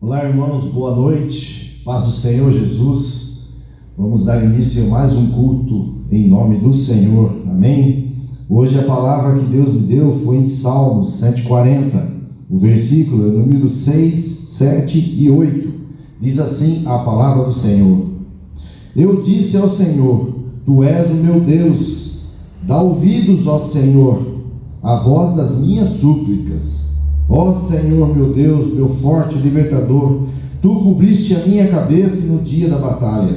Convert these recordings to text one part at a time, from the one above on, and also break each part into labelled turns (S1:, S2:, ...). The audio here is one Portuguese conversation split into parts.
S1: Olá, irmãos, boa noite, paz do Senhor Jesus. Vamos dar início a mais um culto em nome do Senhor, amém? Hoje a palavra que Deus me deu foi em Salmos 140, o versículo número 6, 7 e 8. Diz assim a palavra do Senhor: Eu disse ao Senhor, Tu és o meu Deus, dá ouvidos, ó Senhor, à voz das minhas súplicas. Ó Senhor, meu Deus, meu forte libertador, Tu cobriste a minha cabeça no dia da batalha.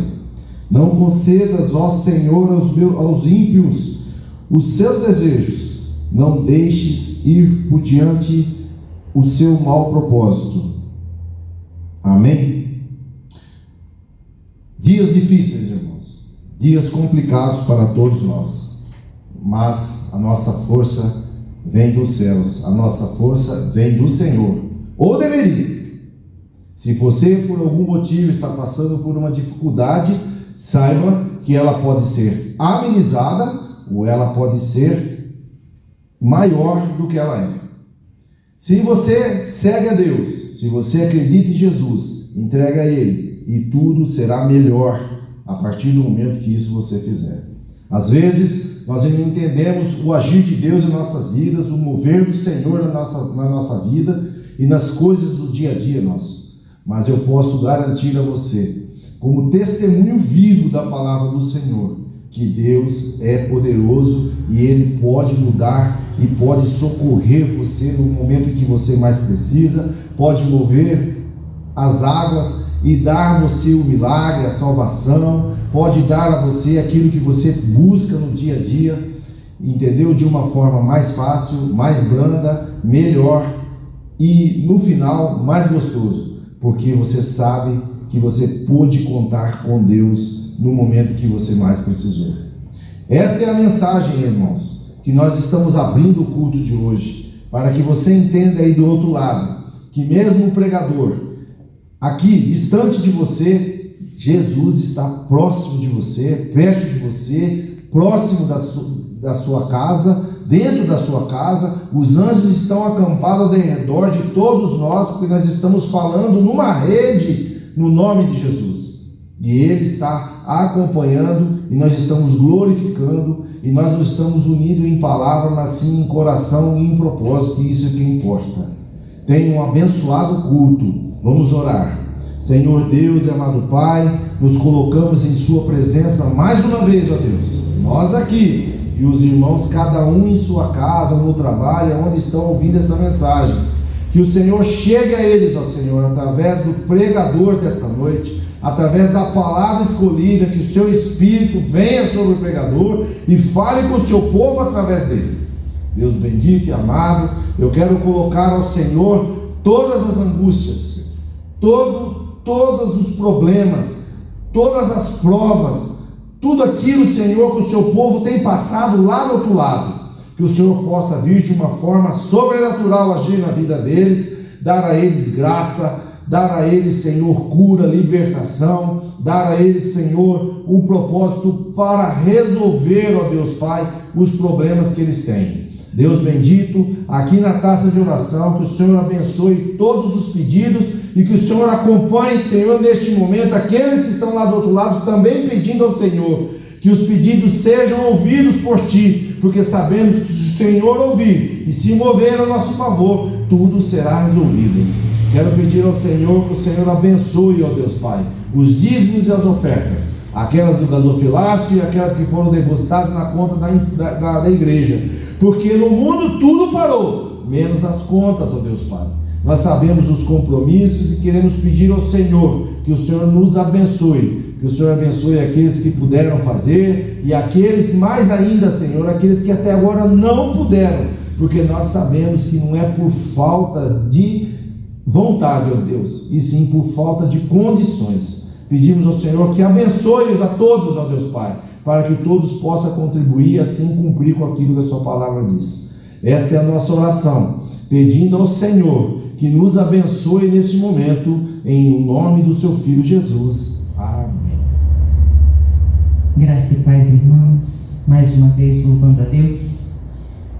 S1: Não concedas, ó Senhor, aos ímpios os seus desejos. Não deixes ir por diante o seu mau propósito. Amém? Dias difíceis, irmãos. Dias complicados para todos nós. Mas a nossa força vem dos céus, a nossa força vem do Senhor, ou deveria. Se você por algum motivo está passando por uma dificuldade, saiba que ela pode ser amenizada ou ela pode ser maior do que ela é. Se você segue a Deus, se você acredita em Jesus, entrega a Ele e tudo será melhor a partir do momento que isso você fizer. Às vezes nós não entendemos o agir de Deus em nossas vidas, o mover do Senhor na nossa vida e nas coisas do dia a dia nosso. Mas eu posso garantir a você, como testemunho vivo da palavra do Senhor, que Deus é poderoso e Ele pode mudar e pode socorrer você no momento em que você mais precisa, pode mover as águas e dar a você o milagre, a salvação, pode dar a você aquilo que você busca no dia a dia, entendeu? De uma forma mais fácil, mais branda, melhor e no final mais gostoso, porque você sabe que você pôde contar com Deus no momento que você mais precisou. Esta é a mensagem, irmãos, que nós estamos abrindo o culto de hoje, para que você entenda aí do outro lado, que mesmo o pregador, aqui, distante de você, Jesus está próximo de você, perto de você, próximo da sua casa, dentro da sua casa. Os anjos estão acampados ao redor de todos nós, porque nós estamos falando numa rede no nome de Jesus. E Ele está acompanhando e nós estamos glorificando e nós não estamos unidos em palavra, mas sim em coração e em propósito, e isso é que importa. Tenha um abençoado culto. Vamos orar. Senhor Deus e amado Pai, nos colocamos em Sua presença mais uma vez, ó Deus. Nós aqui e os irmãos, cada um em sua casa, no trabalho, onde estão ouvindo essa mensagem. Que o Senhor chegue a eles, ó Senhor, através do pregador desta noite, através da palavra escolhida, que o Seu Espírito venha sobre o pregador e fale com o Seu povo através dele. Deus bendito e amado, eu quero colocar ao Senhor todas as angústias, todos os problemas, todas as provas, tudo aquilo, Senhor, que o Seu povo tem passado lá do outro lado, que o Senhor possa vir de uma forma sobrenatural agir na vida deles, dar a eles graça, dar a eles, Senhor, cura, libertação, dar a eles, Senhor, um propósito para resolver, ó Deus Pai, os problemas que eles têm. Deus bendito, aqui na taça de oração, que o Senhor abençoe todos os pedidos e que o Senhor acompanhe, Senhor, neste momento, aqueles que estão lá do outro lado também pedindo ao Senhor, que os pedidos sejam ouvidos por Ti, porque sabemos que se o Senhor ouvir e se mover a nosso favor, tudo será resolvido. Quero pedir ao Senhor que o Senhor abençoe, ó Deus Pai, os dízimos e as ofertas, aquelas do gasofilácio e aquelas que foram depositadas na conta da igreja, porque no mundo tudo parou, menos as contas, ó Deus Pai. Nós sabemos os compromissos e queremos pedir ao Senhor que o Senhor nos abençoe, que o Senhor abençoe aqueles que puderam fazer e aqueles mais ainda, Senhor, aqueles que até agora não puderam, porque nós sabemos que não é por falta de vontade, ó Deus, e sim por falta de condições. Pedimos ao Senhor que abençoe-os a todos, ó Deus Pai, para que todos possam contribuir e assim cumprir com aquilo que a Sua palavra diz. Esta é a nossa oração, pedindo ao Senhor que nos abençoe neste momento, em nome do Seu Filho Jesus. Amém.
S2: Graça e paz, irmãos, mais uma vez louvando a Deus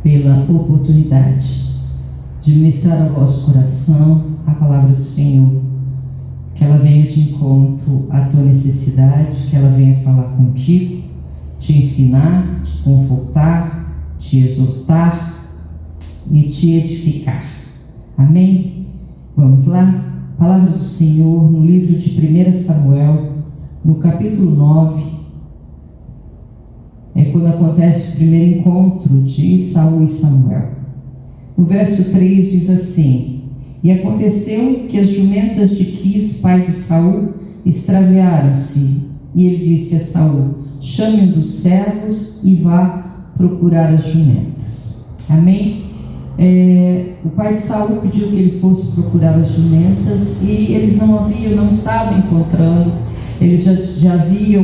S2: pela oportunidade de ministrar ao vosso coração a palavra do Senhor. necessidade, que ela venha falar contigo, te ensinar, te confortar, te exortar e te edificar. Amém? Vamos lá? Palavra do Senhor no livro de 1 Samuel, no capítulo 9, é quando acontece o primeiro encontro de Saul e Samuel. O verso 3 diz assim: E aconteceu que as jumentas de Quis, pai de Saul, extraviaram-se, e ele disse a Saul: Chame um dos servos e vá procurar as jumentas. Amém? O pai de Saul pediu que ele fosse procurar as jumentas, e eles não estavam encontrando. Eles já haviam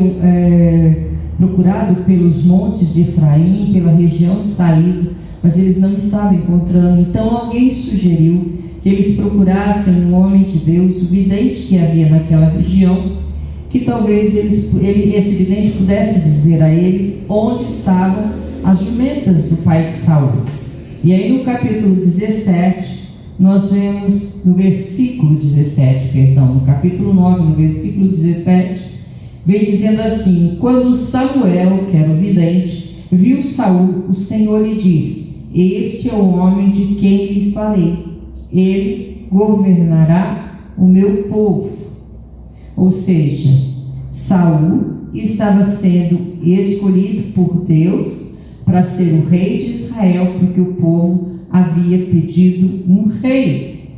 S2: procurado pelos montes de Efraim, pela região de Saísa, mas eles não estavam encontrando. Então alguém sugeriu que eles procurassem um homem de Deus, o vidente que havia naquela região, que talvez esse vidente pudesse dizer a eles onde estavam as jumentas do pai de Saul. E aí no capítulo 17, nós vemos no capítulo 9, no versículo 17, vem dizendo assim: Quando Samuel, que era o vidente, viu Saul, o Senhor lhe disse: Este é o homem de quem lhe falei, ele governará o meu povo. Ou seja, Saul estava sendo escolhido por Deus para ser o rei de Israel, porque o povo havia pedido um rei.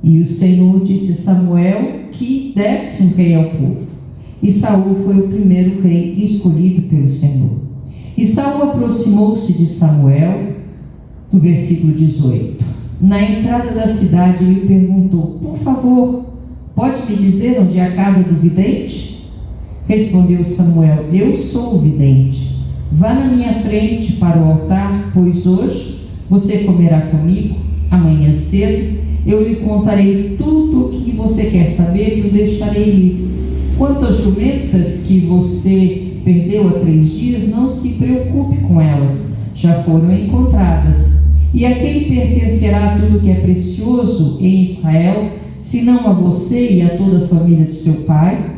S2: E o Senhor disse a Samuel que desse um rei ao povo. E Saul foi o primeiro rei escolhido pelo Senhor. E Saul aproximou-se de Samuel, no versículo 18. Na entrada da cidade, ele perguntou: Por favor, pode me dizer onde é a casa do vidente? Respondeu Samuel: Eu sou o vidente. Vá na minha frente para o altar, pois hoje você comerá comigo. Amanhã cedo eu lhe contarei tudo o que você quer saber e o deixarei ir. Quanto às jumentas que você perdeu há 3 dias, não se preocupe com elas, já foram encontradas. E a quem pertencerá tudo que é precioso em Israel, senão a você e a toda a família do seu pai?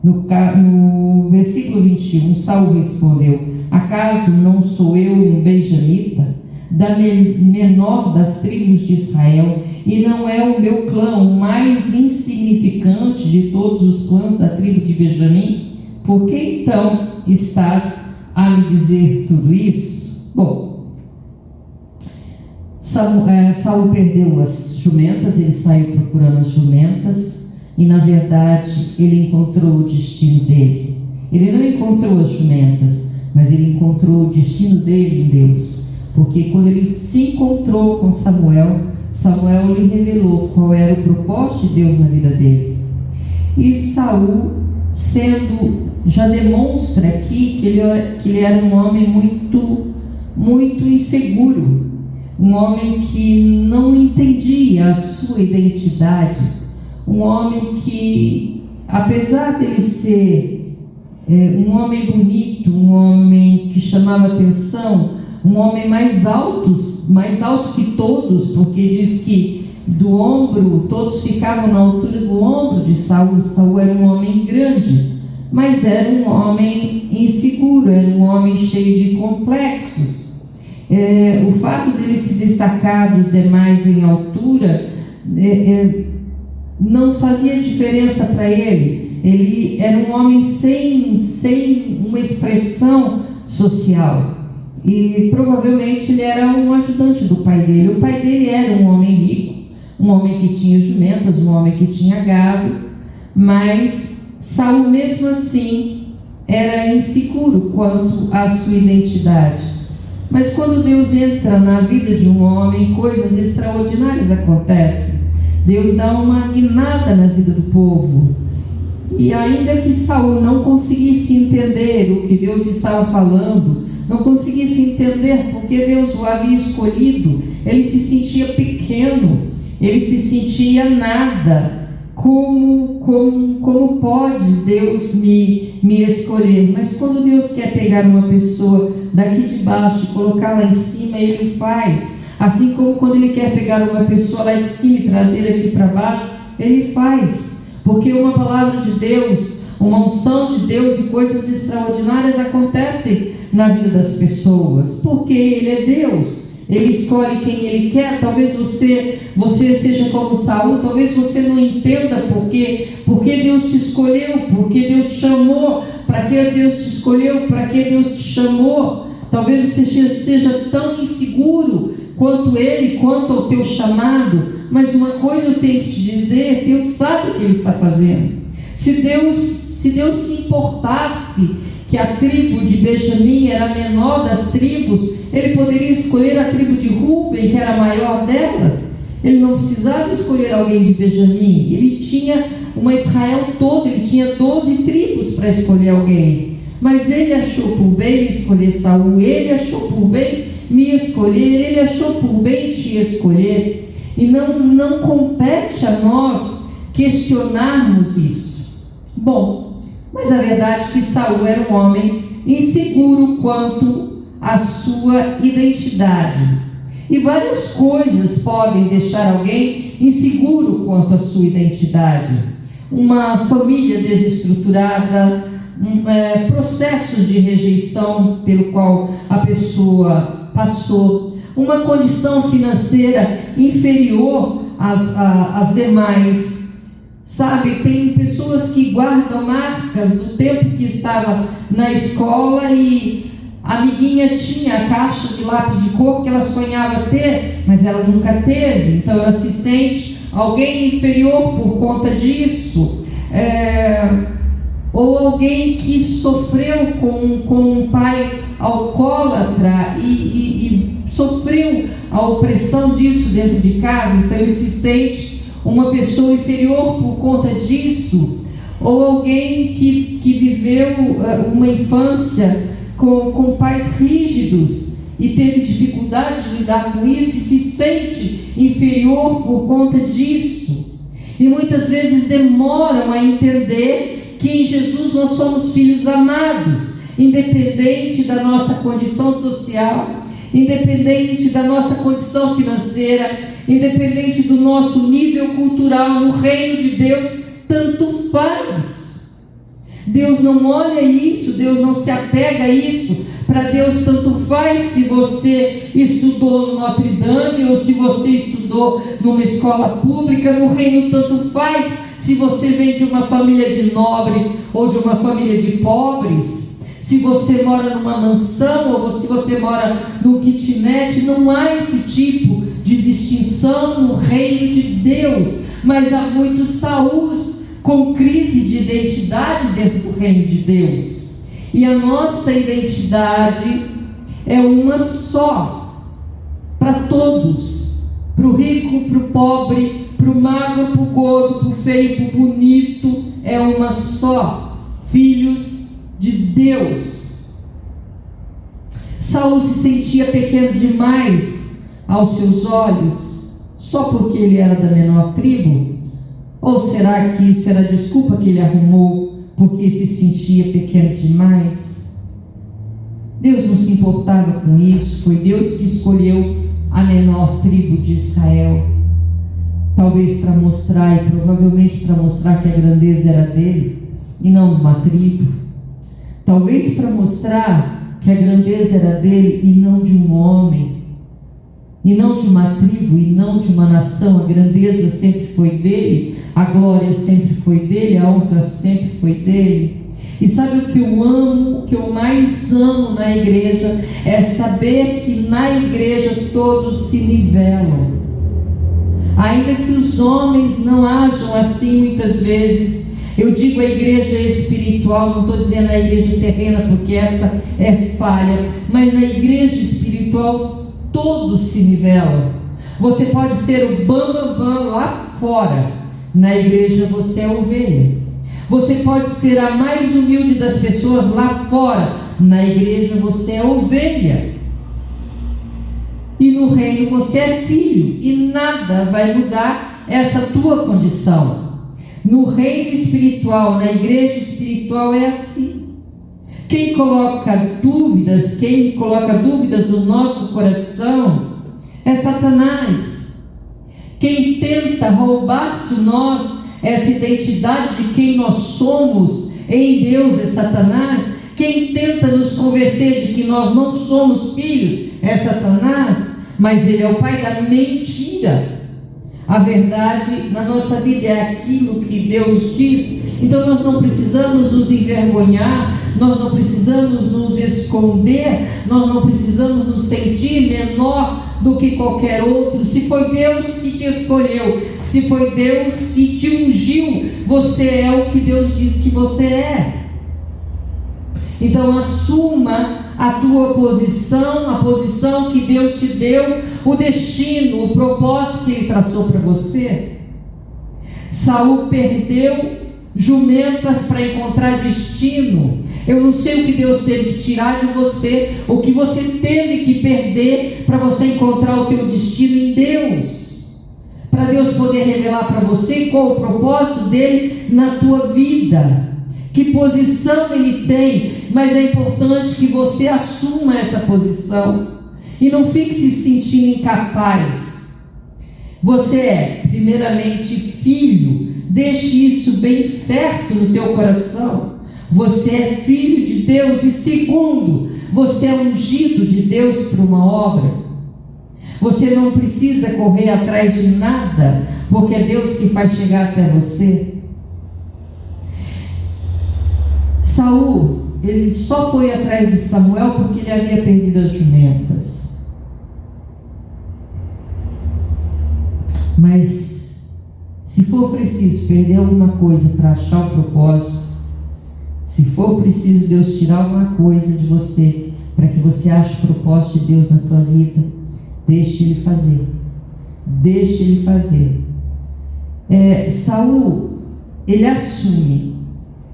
S2: No versículo 21, Saul respondeu: Acaso não sou eu um benjamita, da menor das tribos de Israel, e não é o meu clã o mais insignificante de todos os clãs da tribo de Benjamim? Por que então estás a me dizer tudo isso? Bom, Saul perdeu as jumentas, ele saiu procurando as jumentas, e na verdade ele encontrou o destino dele. Ele não encontrou as jumentas, mas ele encontrou o destino dele em Deus, porque quando ele se encontrou com Samuel, Samuel lhe revelou qual era o propósito de Deus na vida dele. E Saul, já demonstra aqui que ele era um homem muito inseguro, um homem que não entendia a sua identidade, um homem que, apesar dele ser um homem bonito, um homem que chamava atenção, um homem mais alto que todos, porque diz que todos ficavam na altura do ombro de Saul. Saul era um homem grande, mas era um homem inseguro, era um homem cheio de complexos. O fato dele se destacar dos demais em altura não fazia diferença para ele. Ele era um homem sem uma expressão social. E provavelmente ele era um ajudante do pai dele. O pai dele era um homem rico, um homem que tinha jumentas, um homem que tinha gado, mas Saul mesmo assim era inseguro quanto à sua identidade. Mas quando Deus entra na vida de um homem, coisas extraordinárias acontecem. Deus dá uma guinada na vida do povo. E ainda que Saul não conseguisse entender o que Deus estava falando, não conseguisse entender porque Deus o havia escolhido, ele se sentia pequeno, ele se sentia nada. Como pode Deus me escolher? Mas quando Deus quer pegar uma pessoa daqui de baixo e colocar lá em cima, Ele faz. Assim como quando Ele quer pegar uma pessoa lá de cima e trazer aqui para baixo, Ele faz. Porque uma palavra de Deus, uma unção de Deus e coisas extraordinárias acontecem na vida das pessoas, porque Ele é Deus. Ele escolhe quem Ele quer. Talvez você seja como Saul, talvez você não entenda porque Deus te escolheu, porque Deus te chamou, para que Deus te escolheu, para que Deus te chamou. Talvez você seja tão inseguro quanto Ele, quanto ao teu chamado, mas uma coisa eu tenho que te dizer: Deus sabe o que Ele está fazendo. Se Deus se importasse que a tribo de Benjamim era a menor das tribos, Ele poderia escolher a tribo de Rúben, que era a maior delas. Ele não precisava escolher alguém de Benjamim. Ele tinha uma Israel toda, ele tinha 12 tribos para escolher alguém. Mas Ele achou por bem escolher Saul, Ele achou por bem me escolher, Ele achou por bem te escolher. E não compete a nós questionarmos isso. Bom, mas a verdade é que Saul era um homem inseguro quanto à sua identidade. E várias coisas podem deixar alguém inseguro quanto à sua identidade. Uma família desestruturada, processos de rejeição pelo qual a pessoa passou, uma condição financeira inferior às demais. Sabe, tem pessoas que guardam marcas do tempo que estava na escola e a amiguinha tinha a caixa de lápis de cor que ela sonhava ter, mas ela nunca teve. Então ela se sente alguém inferior por conta disso. Ou alguém que sofreu com um pai alcoólatra e sofreu a opressão disso dentro de casa, então ele se sente uma pessoa inferior por conta disso. Ou alguém que viveu uma infância com pais rígidos e teve dificuldade de lidar com isso e se sente inferior por conta disso. E muitas vezes demoram a entender que em Jesus nós somos filhos amados, independente da nossa condição social, independente da nossa condição financeira, independente do nosso nível cultural. No reino de Deus, tanto faz. Deus não olha isso, Deus não se apega a isso. Para Deus tanto faz se você estudou no Notre Dame ou se você estudou numa escola pública. No reino tanto faz se você vem de uma família de nobres ou de uma família de pobres. Se você mora numa mansão ou se você mora num kitnet, não há esse tipo de distinção no reino de Deus. Mas há muitos Saúls com crise de identidade dentro do reino de Deus. E a nossa identidade é uma só, para todos, para o rico, para o pobre, para o magro, para o gordo, para o feio, para o bonito, é uma só, filhos de Deus. Saul se sentia pequeno demais aos seus olhos, só porque ele era da menor tribo? Ou será que isso era a desculpa que ele arrumou porque se sentia pequeno demais? Deus não se importava com isso. Foi Deus que escolheu a menor tribo de Israel, talvez para mostrar, e provavelmente para mostrar que a grandeza era dele e não de uma tribo. Talvez para mostrar que a grandeza era dele e não de um homem, e não de uma tribo, e não de uma nação. A grandeza sempre foi dele, a glória sempre foi dele, a honra sempre foi dele. E sabe o que eu amo, o que eu mais amo na igreja? É saber que na igreja todos se nivelam. Ainda que os homens não ajam assim muitas vezes. Eu digo a igreja espiritual, não estou dizendo a igreja terrena, porque essa é falha, mas na igreja espiritual todos se nivelam. Você pode ser o bambambam lá fora, na igreja você é ovelha. Você pode ser a mais humilde das pessoas lá fora, na igreja você é ovelha. E no reino você é filho, e nada vai mudar essa tua condição. No reino espiritual, na igreja espiritual é assim. Quem coloca dúvidas no nosso coração é Satanás. Quem tenta roubar de nós essa identidade de quem nós somos em Deus é Satanás. Quem tenta nos convencer de que nós não somos filhos é Satanás, mas ele é o pai da mentira. A verdade na nossa vida é aquilo que Deus diz. Então nós não precisamos nos envergonhar, nós não precisamos nos esconder, nós não precisamos nos sentir menor do que qualquer outro. Se foi Deus que te escolheu, se foi Deus que te ungiu, você é o que Deus diz que você é. Então assuma a tua posição, a posição que Deus te deu, o destino, o propósito que Ele traçou para você. Saul perdeu jumentas para encontrar destino. Eu não sei o que Deus teve que tirar de você, o que você teve que perder para você encontrar o teu destino em Deus, para Deus poder revelar para você qual o propósito dele na tua vida, que posição ele tem. Mas é importante que você assuma essa posição e não fique se sentindo incapaz. Você é primeiramente filho, deixe isso bem certo no teu coração. Você é filho de Deus, e segundo, você é ungido de Deus para uma obra. Você não precisa correr atrás de nada, porque é Deus que faz chegar até você. Saul, ele só foi atrás de Samuel porque ele havia perdido as jumentas. Mas se for preciso perder alguma coisa para achar o propósito, se for preciso Deus tirar alguma coisa de você para que você ache o propósito de Deus na tua vida, deixe Ele fazer. Deixe Ele fazer. Saul, ele assume,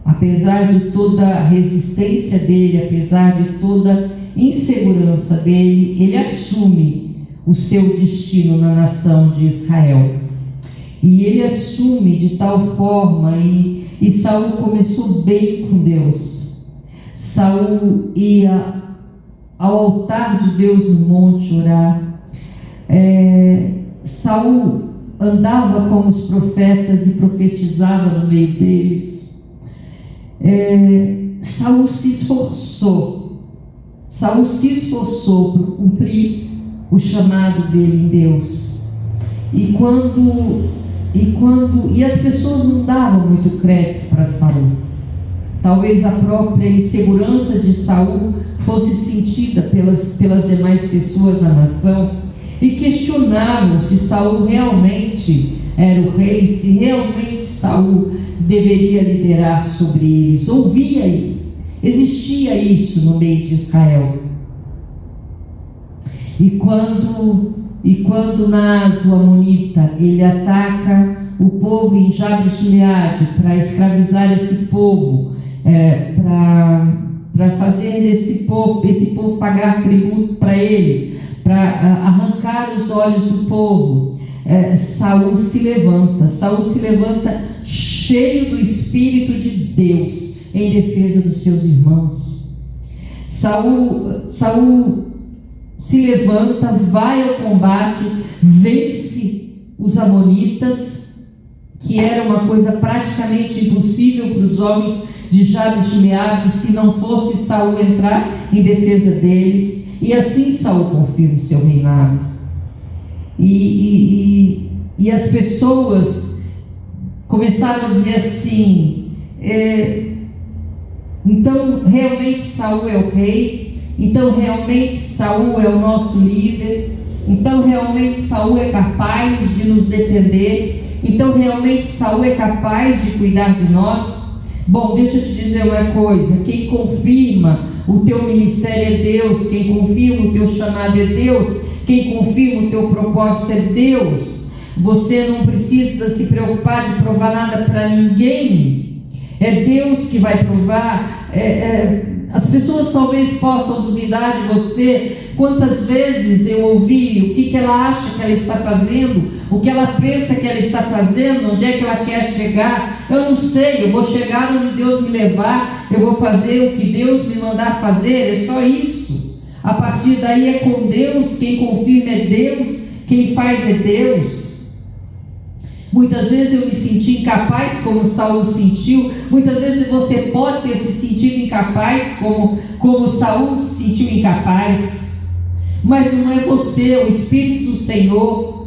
S2: apesar de toda a resistência dele, apesar de toda insegurança dele, ele assume o seu destino na nação de Israel. E ele assume de tal forma, e Saul começou bem com Deus. Saul ia ao altar de Deus no monte orar. Saul andava com os profetas e profetizava no meio deles. Saul se esforçou por cumprir o chamado dele em Deus. E as pessoas não davam muito crédito para Saul. Talvez a própria insegurança de Saul fosse sentida pelas demais pessoas na nação, e questionavam se Saul realmente era o rei, se realmente Saul deveria liderar sobre eles. Existia isso no meio de Israel. E quando Naas, o amonita, ele ataca o povo em Jabes-Gileade para escravizar esse povo, para fazer esse povo pagar tributo para eles, para arrancar os olhos do povo, Saul se levanta cheio do Espírito de Deus em defesa dos seus irmãos. Saul se levanta, vai ao combate, vence os amonitas, que era uma coisa praticamente impossível para os homens de Jabes-Gileade se não fosse Saul entrar em defesa deles. E assim Saul confirma o seu reinado. E as pessoas começaram a dizer assim: então realmente Saul é o rei, então realmente Saul é o nosso líder, então realmente Saul é capaz de nos defender, então realmente Saul é capaz de cuidar de nós. Bom, deixa eu te dizer uma coisa: quem confirma o teu ministério é Deus, quem confirma o teu chamado é Deus, quem confirma o teu propósito é Deus. Você não precisa se preocupar de provar nada para ninguém, é Deus que vai provar. As pessoas talvez possam duvidar de você. Quantas vezes eu ouvi o que ela acha que ela está fazendo, o que ela pensa que ela está fazendo, onde é que ela quer chegar. Eu não sei, eu vou chegar onde Deus me levar, eu vou fazer o que Deus me mandar fazer, é só isso. A partir daí é com Deus, quem confirma é Deus, quem faz é Deus. Muitas vezes eu me senti incapaz, como Saul sentiu. Muitas vezes você pode ter se sentido incapaz, como Saul se sentiu incapaz. Mas não é você, é o Espírito do Senhor.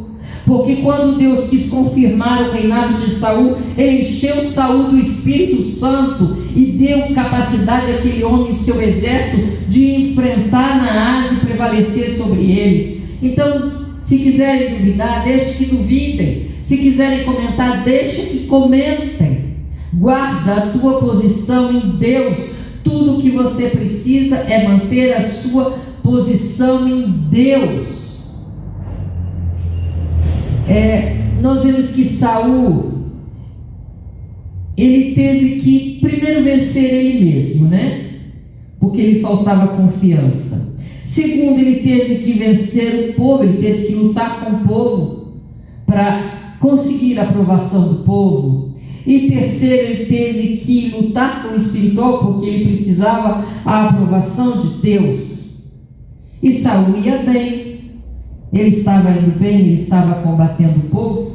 S2: Porque quando Deus quis confirmar o reinado de Saul, Ele encheu Saul do Espírito Santo e deu capacidade àquele homem e seu exército de enfrentar Naás e prevalecer sobre eles. Então, se quiserem duvidar, deixe que duvidem. Se quiserem comentar, deixe que comentem. Guarda a tua posição em Deus. Tudo o que você precisa é manter a sua posição em Deus. Nós vemos que Saul, ele teve que primeiro vencer ele mesmo, né? Porque lhe faltava confiança. Segundo, ele teve que vencer o povo, ele teve que lutar com o povo para conseguir a aprovação do povo. E terceiro, ele teve que lutar com o espiritual, porque ele precisava a aprovação de Deus. E Saul ia bem, ele estava indo bem, ele estava combatendo o povo,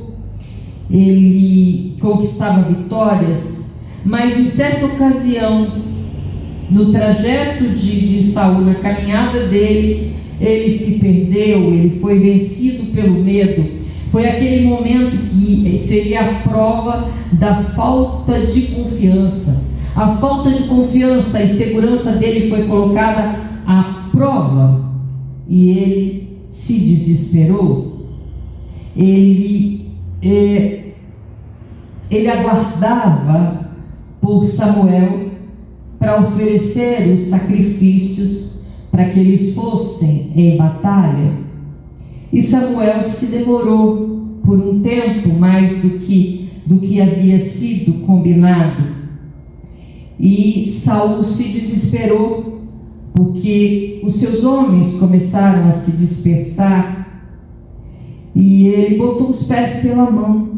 S2: ele conquistava vitórias, mas em certa ocasião, no trajeto de Saul, na caminhada dele, ele se perdeu, ele foi vencido pelo medo. Foi aquele momento que seria a prova da falta de confiança. A falta de confiança e segurança dele foi colocada à prova e ele se desesperou. Ele aguardava por Samuel para oferecer os sacrifícios para que eles fossem em batalha. E Samuel se demorou por um tempo mais do que havia sido combinado. E Saul se desesperou, porque os seus homens começaram a se dispersar, e ele botou os pés pela mão.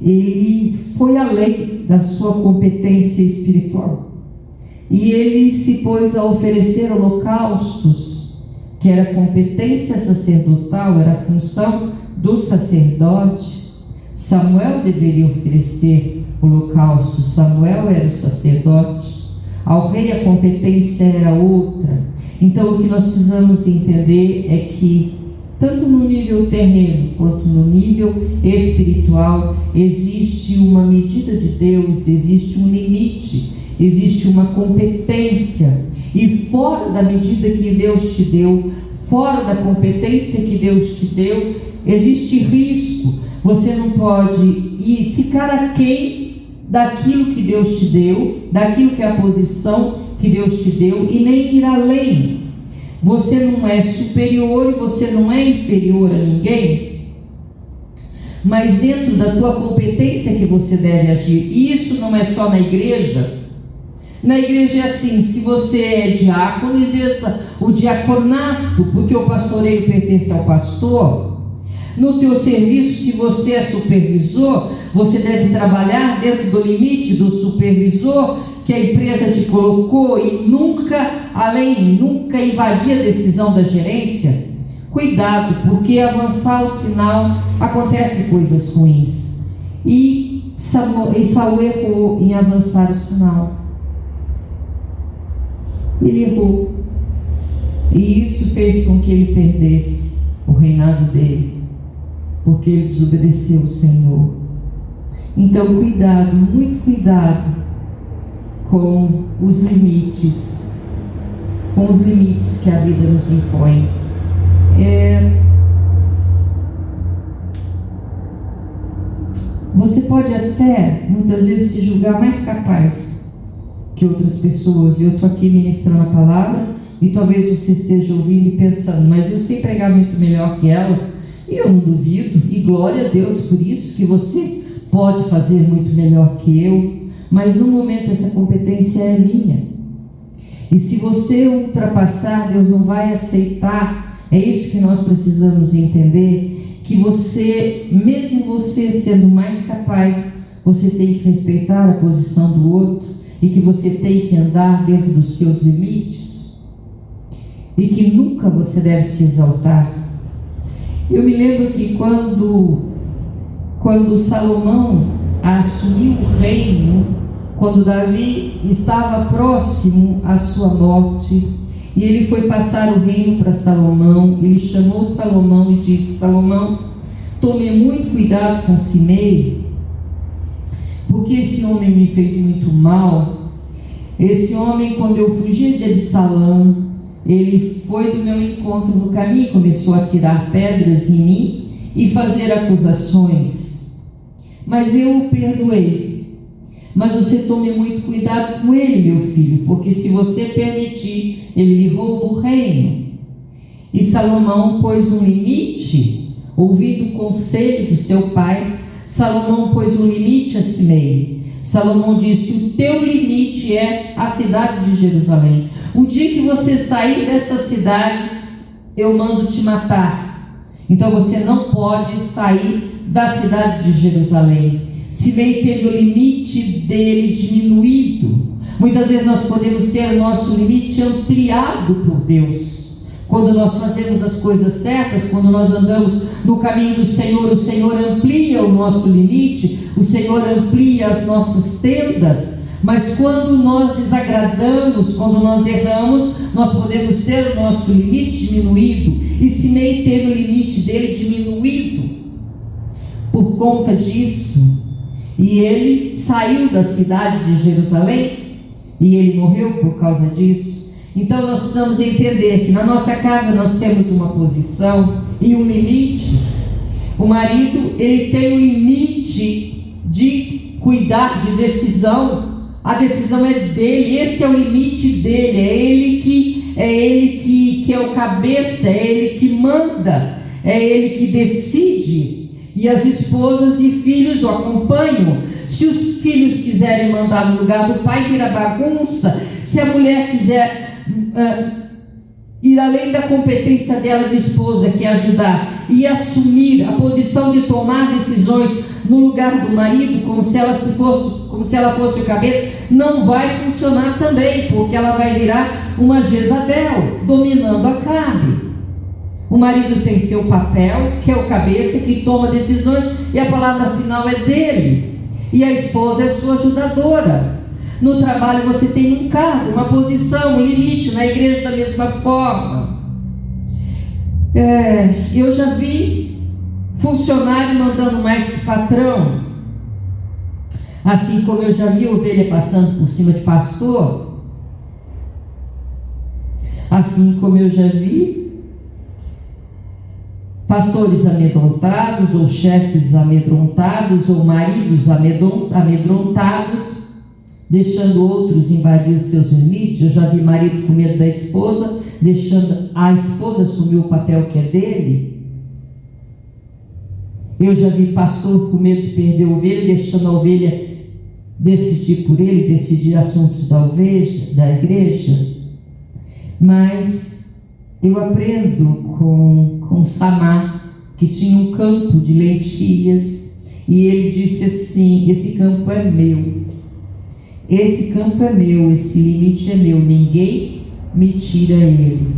S2: Ele foi além da sua competência espiritual, e ele se pôs a oferecer holocaustos, que era competência sacerdotal, era a função do sacerdote. Samuel deveria oferecer holocaustos, Samuel era o sacerdote. Ao rei a competência era outra. Então o que nós precisamos entender é que tanto no nível terreno quanto no nível espiritual existe uma medida de Deus, existe um limite, existe uma competência, e fora da medida que Deus te deu, fora da competência que Deus te deu, existe risco. Você não pode ficar aquém daquilo que Deus te deu, daquilo que é a posição que Deus te deu, e nem ir além. Você não é superior e você não é inferior a ninguém, mas dentro da tua competência que você deve agir. E isso não é só na igreja. Na igreja é assim: se você é diácono, exerça o diaconato, porque o pastoreio pertence ao pastor. No teu serviço, se você é supervisor, você deve trabalhar dentro do limite do supervisor que a empresa te colocou, e nunca invadir a decisão da gerência. Cuidado, porque avançar o sinal acontece coisas ruins. E Saul errou em avançar o sinal. Ele errou, e isso fez com que ele perdesse o reinado dele, porque ele desobedeceu o Senhor. Então cuidado, muito cuidado com os limites que a vida nos impõe. Você pode até muitas vezes se julgar mais capaz que outras pessoas, e eu estou aqui ministrando a palavra, e talvez você esteja ouvindo e pensando: mas eu sei pregar muito melhor que ela. E eu não duvido, e glória a Deus por isso, que você pode fazer muito melhor que eu, mas no momento essa competência é minha, e se você ultrapassar, Deus não vai aceitar. É isso que nós precisamos entender, que você, mesmo você sendo mais capaz, você tem que respeitar a posição do outro, e que você tem que andar dentro dos seus limites, e que nunca você deve se exaltar. Eu me lembro que quando quando Salomão assumiu o reino, quando Davi estava próximo à sua morte, e ele foi passar o reino para Salomão. Ele chamou Salomão e disse: Salomão, tome muito cuidado com Simei, porque esse homem me fez muito mal. Esse homem, quando eu fugia de Absalão, ele foi do meu encontro no caminho, começou a tirar pedras em mim e fazer acusações, mas eu o perdoei. Mas você tome muito cuidado com ele, meu filho, porque se você permitir, ele lhe rouba o reino. E Salomão pôs um limite, ouvindo o conselho do seu pai. Salomão pôs um limite a Simei. Salomão disse: o teu limite é a cidade de Jerusalém. O dia que você sair dessa cidade, eu mando te matar. Então você não pode sair da cidade de Jerusalém. Simei teve o limite dele diminuído. Muitas vezes nós podemos ter o nosso limite ampliado por Deus. Quando nós fazemos as coisas certas, quando nós andamos no caminho do Senhor, o Senhor amplia o nosso limite, o Senhor amplia as nossas tendas. Mas quando nós desagradamos, quando nós erramos, nós podemos ter o nosso limite diminuído. E Simei teve o limite dele diminuído por conta disso. E ele saiu da cidade de Jerusalém e ele morreu por causa disso. Então nós precisamos entender que na nossa casa nós temos uma posição e um limite. O marido, ele tem um limite de cuidar, de decisão. A decisão é dele, esse é o limite dele, é ele que é o cabeça, é ele que manda, é ele que decide. E as esposas e filhos o acompanham. Se os filhos quiserem mandar no lugar do pai, vira bagunça. Se a mulher quiser ir além da competência dela de esposa, que é ajudar, e assumir a posição de tomar decisões no lugar do marido, como se ela fosse o cabeça, não vai funcionar também, porque ela vai virar uma Jezabel, dominando a carne. O marido tem seu papel, que é o cabeça, que toma decisões, e a palavra final é dele. E a esposa é sua ajudadora. No trabalho você tem um cargo, uma posição, um limite. Na igreja da mesma forma. Eu já vi funcionário mandando mais que patrão. Assim como eu já vi ovelha passando por cima de pastor. Assim como eu já vi pastores amedrontados, ou chefes amedrontados, ou maridos amedrontados, deixando outros invadir os seus limites. Eu já vi marido com medo da esposa, deixando a esposa assumir o papel que é dele. Eu já vi pastor com medo de perder a ovelha, deixando a ovelha decidir por ele, decidir assuntos da igreja. Mas eu aprendo com Samar, que tinha um campo de lentilhas, e ele disse assim: esse campo é meu, esse campo é meu, esse limite é meu, ninguém me tira ele.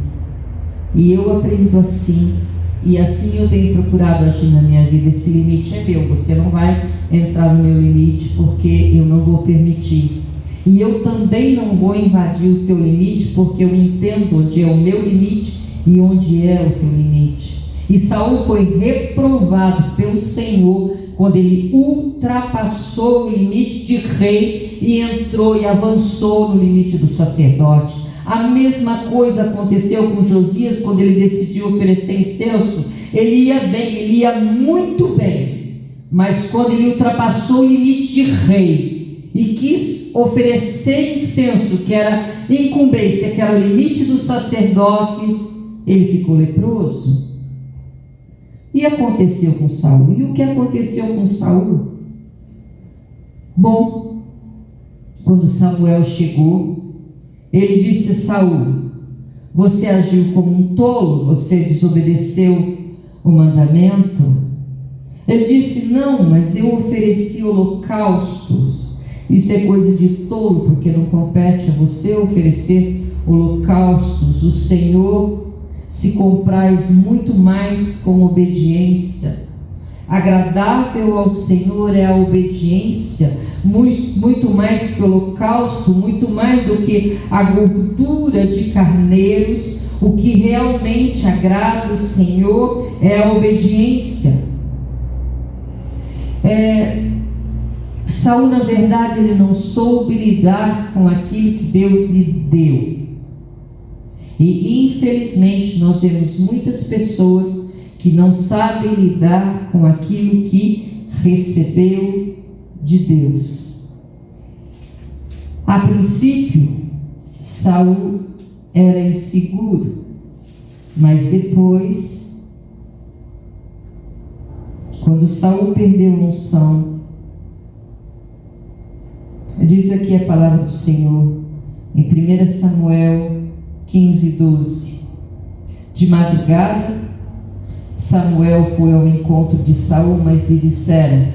S2: E eu aprendo assim, e assim eu tenho procurado agir na minha vida. Esse limite é meu, você não vai entrar no meu limite, porque eu não vou permitir. E eu também não vou invadir o teu limite, porque eu entendo onde é o meu limite e onde é o teu limite. E Saul foi reprovado pelo Senhor quando ele ultrapassou o limite de rei e entrou e avançou no limite do sacerdote. A mesma coisa aconteceu com Josias quando ele decidiu oferecer incenso. Ele ia bem, ele ia muito bem, mas quando ele ultrapassou o limite de rei e quis oferecer incenso, que era incumbência, que era o limite dos sacerdotes, ele ficou leproso. E aconteceu com Saul. E o que aconteceu com Saul? Bom, quando Samuel chegou, ele disse a Saul: você agiu como um tolo, você desobedeceu o mandamento. Ele disse: não, mas eu ofereci holocaustos. Isso é coisa de tolo, porque não compete a você oferecer holocaustos. O Senhor se compraz muito mais com obediência. Agradável ao Senhor é a obediência, muito mais que o holocausto, muito mais do que a gordura de carneiros. O que realmente agrada o Senhor é a obediência. Saul, na verdade, ele não soube lidar com aquilo que Deus lhe deu. E infelizmente nós vemos muitas pessoas que não sabem lidar com aquilo que recebeu de Deus. A princípio, Saul era inseguro, mas depois, quando Saul perdeu a unção, diz aqui a palavra do Senhor, em 1 Samuel 15:12. De madrugada, Samuel foi ao encontro de Saul, mas lhe disseram: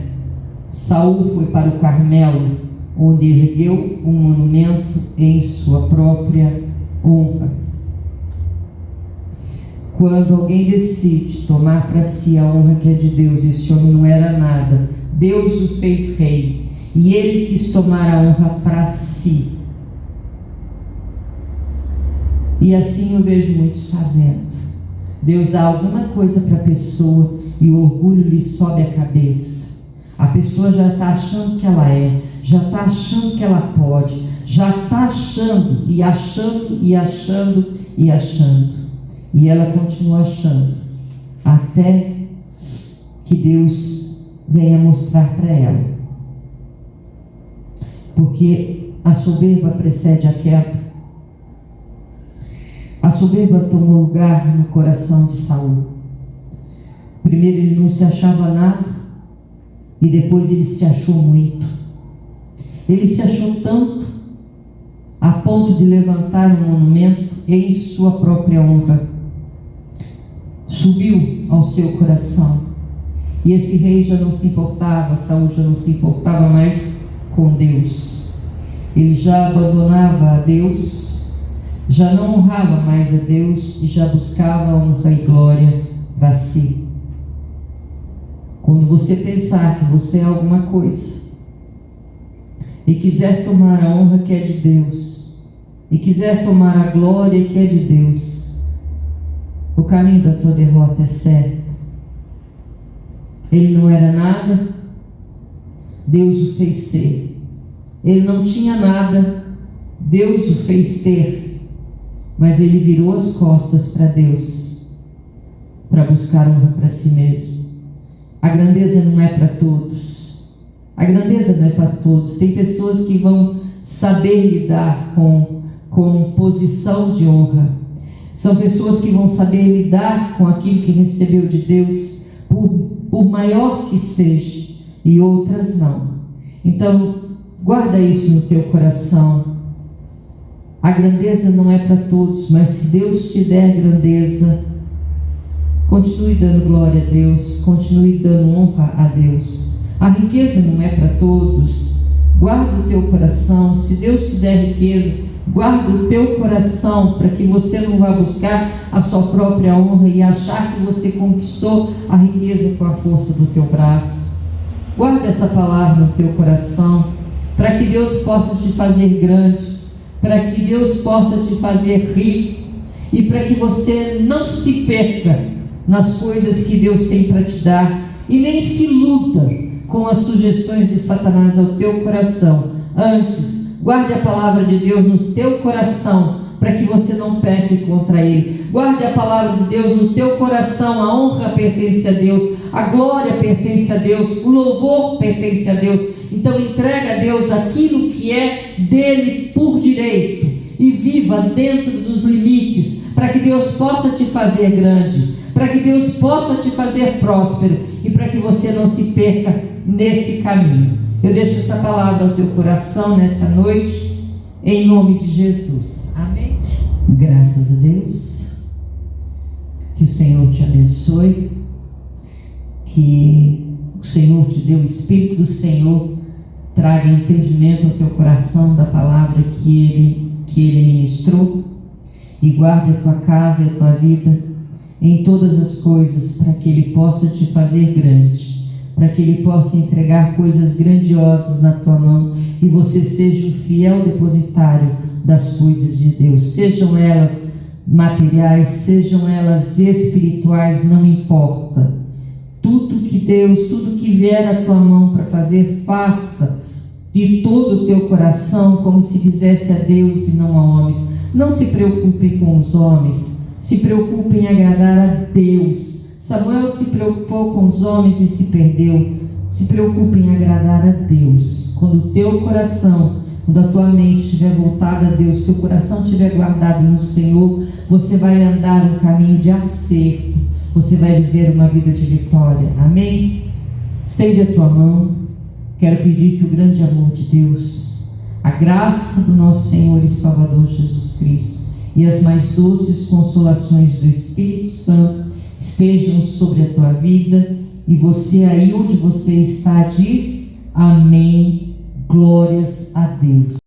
S2: Saul foi para o Carmelo, onde ergueu um monumento em sua própria honra. Quando alguém decide tomar para si a honra que é de Deus, esse homem não era nada. Deus o fez rei e ele quis tomar a honra para si. E assim eu vejo muitos fazendo. Deus dá alguma coisa para a pessoa e o orgulho lhe sobe a cabeça. A pessoa já está achando que ela é, já está achando que ela pode, já está achando e achando e achando e achando. E ela continua achando, até que Deus venha mostrar para ela. Porque a soberba precede a queda. A soberba tomou lugar no coração de Saul. Primeiro ele não se achava nada, e depois ele se achou muito. Ele se achou tanto, a ponto de levantar um monumento em sua própria honra. Subiu ao seu coração. E esse rei já não se importava, Saul já não se importava mais com Deus. Ele já abandonava a Deus, já não honrava mais a Deus e já buscava honra e glória para si. Quando você pensar que você é alguma coisa e quiser tomar a honra que é de Deus e quiser tomar a glória que é de Deus, o caminho da tua derrota é certo. Ele não era nada, Deus o fez ser. Ele não tinha nada, Deus o fez ter. Mas ele virou as costas para Deus, para buscar honra para si mesmo. A grandeza não é para todos. A grandeza não é para todos. Tem pessoas que vão saber lidar com posição de honra. São pessoas que vão saber lidar com aquilo que recebeu de Deus, por maior que seja, e outras não. Então, guarda isso no teu coração. A grandeza não é para todos, mas se Deus te der grandeza, continue dando glória a Deus, continue dando honra a Deus. A riqueza não é para todos. Guarda o teu coração. Se Deus te der riqueza, guarda o teu coração, para que você não vá buscar a sua própria honra e achar que você conquistou a riqueza com a força do teu braço. Guarda essa palavra no teu coração, para que Deus possa te fazer grande, para que Deus possa te fazer rico, e para que você não se perca nas coisas que Deus tem para te dar, e nem se iluda com as sugestões de Satanás ao teu coração. Antes, guarde a palavra de Deus no teu coração, para que você não peque contra Ele. Guarde a palavra de Deus no teu coração. A honra pertence a Deus, a glória pertence a Deus, o louvor pertence a Deus. Então entrega a Deus aquilo que é dele por direito, e viva dentro dos limites, para que Deus possa te fazer grande, para que Deus possa te fazer próspero, e para que você não se perca nesse caminho. Eu deixo essa palavra ao teu coração nessa noite, em nome de Jesus. Amém. Graças a Deus. Que o Senhor te abençoe, que o Senhor te dê o Espírito do Senhor, traga entendimento ao teu coração da palavra que Ele ministrou, e guarde a tua casa e a tua vida em todas as coisas, para que Ele possa te fazer grande. para que Ele possa entregar coisas grandiosas na tua mão e você seja um fiel depositário das coisas de Deus, sejam elas materiais, sejam elas espirituais, não importa. Tudo que vier à tua mão para fazer, faça de todo o teu coração, como se fizesse a Deus e não a homens. Não se preocupe com os homens, se preocupe em agradar a Deus. Samuel se preocupou com os homens e se perdeu. Se preocupe em agradar a Deus. Quando o teu coração, quando a tua mente estiver voltada a Deus, teu coração estiver guardado no Senhor, você vai andar um caminho de acerto, você vai viver uma vida de vitória. Amém? Estende a tua mão. Quero pedir que o grande amor de Deus, a graça do nosso Senhor e Salvador Jesus Cristo e as mais doces consolações do Espírito Santo estejam sobre a tua vida, e você aí onde você está diz amém, glórias a Deus.